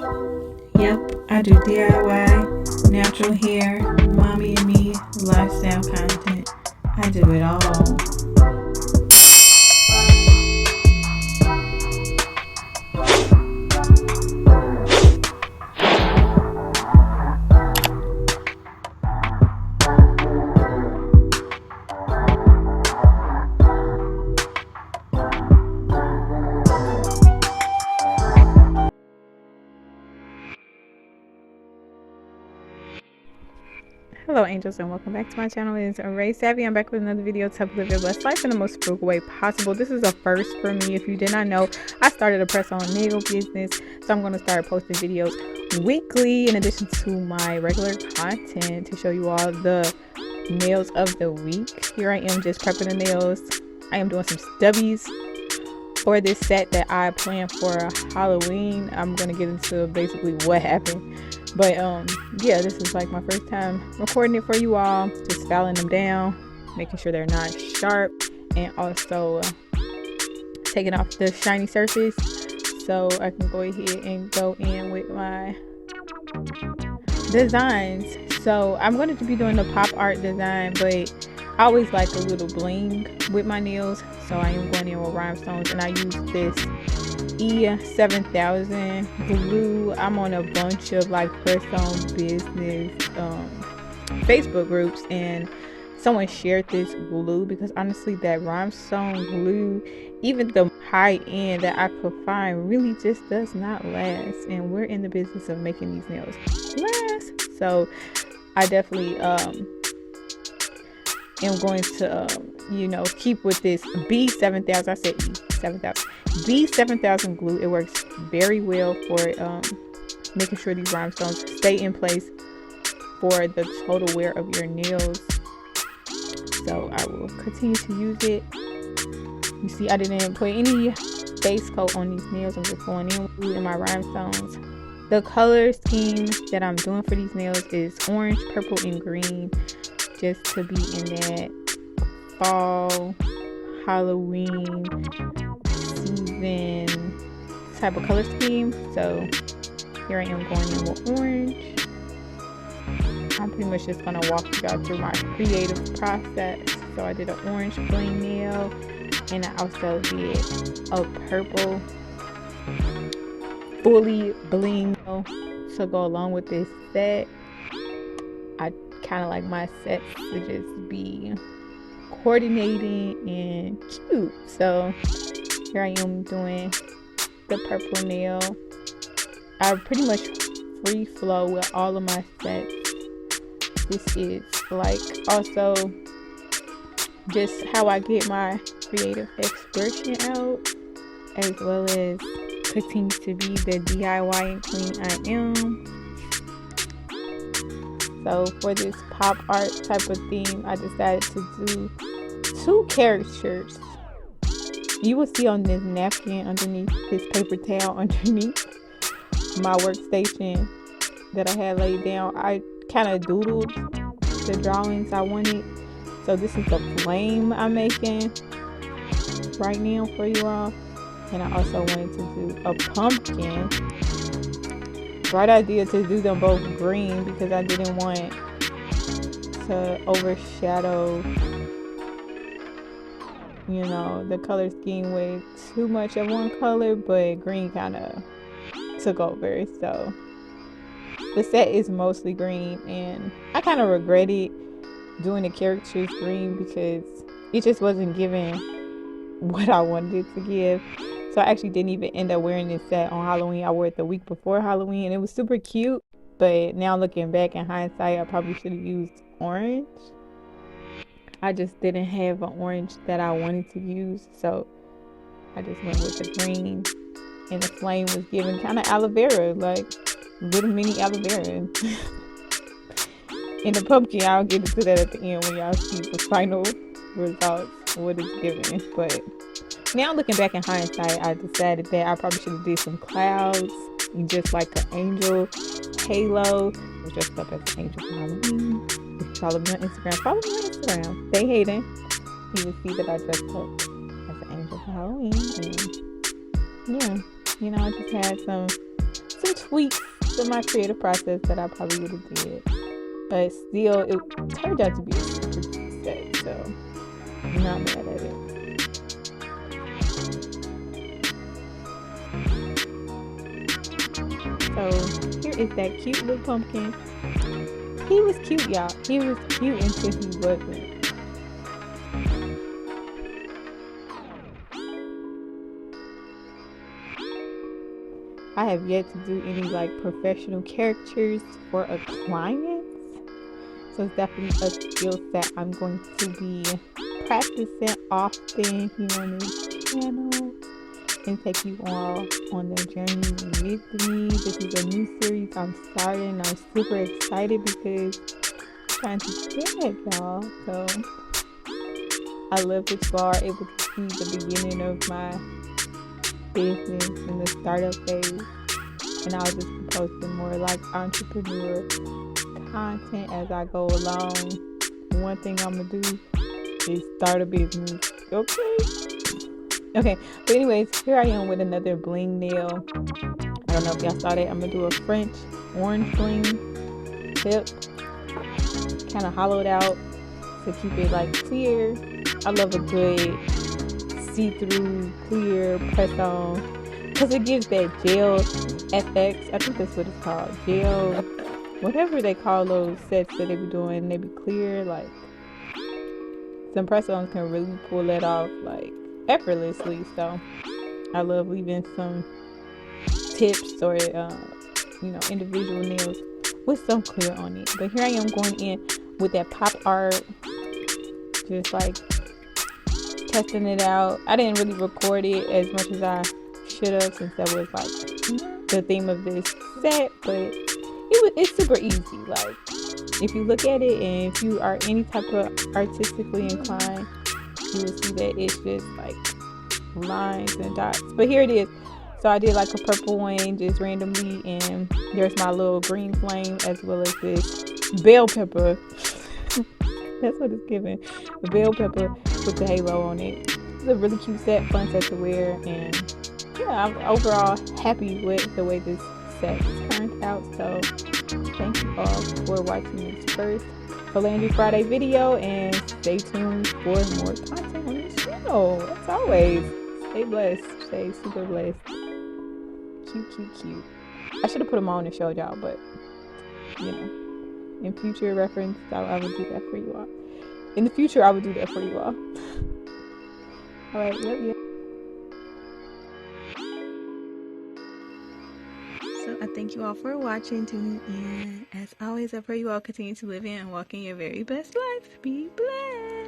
Yep, I do DIY, natural hair, mommy and me, lifestyle content. I do it all. Hello angels and welcome back to my channel. It's Ray Savvy. I'm back with another video to help live your blessed life in the most frugal way possible. This is a first for me. If you did not know, I started a press on nail business, so I'm going to start posting videos weekly in addition to my regular content to show you all the nails of the week. Here I am just prepping the nails. I am doing some stubbies for this set that I planned for Halloween. I'm going to get into basically what happened. But yeah, this is like my first time recording it for you all, just filing them down, making sure they're not sharp, and also taking off the shiny surface so I can go ahead and go in with my designs. So I'm going to be doing the pop art design, but I always like a little bling with my nails, so I am going in with rhinestones, and I use this E7000 glue. I'm on a bunch of like press-on business Facebook groups, and someone shared this glue because honestly that rhinestone glue, even the high end that I could find, really just does not last, and we're in the business of making these nails last. So I definitely am going to you know, keep with this B7000. I said E7000. B7000 glue. It works very well for making sure these rhinestones stay in place for the total wear of your nails. So I will continue to use it. You see, I didn't put any base coat on these nails. I'm just going in my rhinestones. The color scheme that I'm doing for these nails is orange, purple, and green, just to be in that fall, Halloween season type of color scheme. So here I am going in with orange. I'm pretty much just gonna walk you guys through my creative process. So I did an orange bling nail, and I also did a purple fully bling nail to go along with this set. I kind of like my sets to just be coordinating and cute. So here I am doing the purple nail. I pretty much free flow with all of my sets. This is like also just how I get my creative expression out, as well as continue to be the DIY and queen I am. So for this pop art type of theme, I decided to do two caricatures. You will see on this napkin underneath, this paper towel underneath my workstation that I had laid down. I kind of doodled the drawings I wanted. So this is the flame I'm making right now for you all. And I also wanted to do a pumpkin. Right idea to do them both green because I didn't want to overshadow, you know, the color scheme with too much of one color, but green kind of took over. So the set is mostly green, and I kind of regretted doing the characters green because it just wasn't giving what I wanted it to give. So I actually didn't even end up wearing this set on Halloween. I wore it the week before Halloween, and it was super cute. But now looking back in hindsight, I probably should have used orange. I just didn't have an orange that I wanted to use, so I just went with the green. And the flame was giving kind of aloe vera, like little mini aloe vera. And the pumpkin, I'll get into that at the end when y'all see the final results, what it's giving. But now looking back in hindsight, I decided that I probably should have did some clouds, just like an angel halo. I was dressed up as an angel for Halloween. If you follow me on Instagram, follow me on Instagram, TheyHayden. You will see that I dressed up as an angel for Halloween. And yeah, you know, I just had some some tweaks to my creative process that I probably would have did, but still, it turned out to be a super cute set, so I'm not mad at it. So here is that cute little pumpkin. He was cute, y'all. He was cute until he wasn't. I have yet to do any like professional characters for a client, so it's definitely a skill set I'm going to be practicing often here on this channel and take you all on the journey with me. This is a new series I'm starting. I'm super excited because I'm trying to get it, y'all. So I love that you are able to see the beginning of my business in the startup phase, and I'll just be posting more like entrepreneur content as I go along. One thing I'm gonna do is start a business. Okay, but anyways, here I am with another bling nail. I don't know if y'all saw that. I'm gonna do a French orange bling tip, kind of hollowed out to keep it like clear. I love a good see-through clear press on because it gives that gel FX. I think that's what it's called, gel, whatever they call those sets that they be doing. They be clear, like some press-ons can really pull that off like effortlessly. So I love leaving some tips or individual nails with some clear on it. But here I am going in with that pop art, just like testing it out. I didn't really record it as much as I should have, since that was like the theme of this set, but it's super easy. Like if you look at it and if you are any type of artistically inclined, you will see that it's just like lines and dots. But here it is. So I did like a purple one just randomly, and there's my little green flame as well as this bell pepper. That's what it's giving. The bell pepper with the halo on it. It's a really cute set, fun set to wear, and yeah, I'm overall happy with the way this set turned out. So thank you all for watching this first Phalange Friday video, and stay tuned for more content on this channel. As always, stay blessed, stay super blessed. Cute. I should have put them on and showed y'all, but in future reference, I would do that for you all. In the future, I would do that for you all. All right, love you. So I thank you all for watching, tuning in. As always, I pray you all continue to live in and walk in your very best life. Be blessed.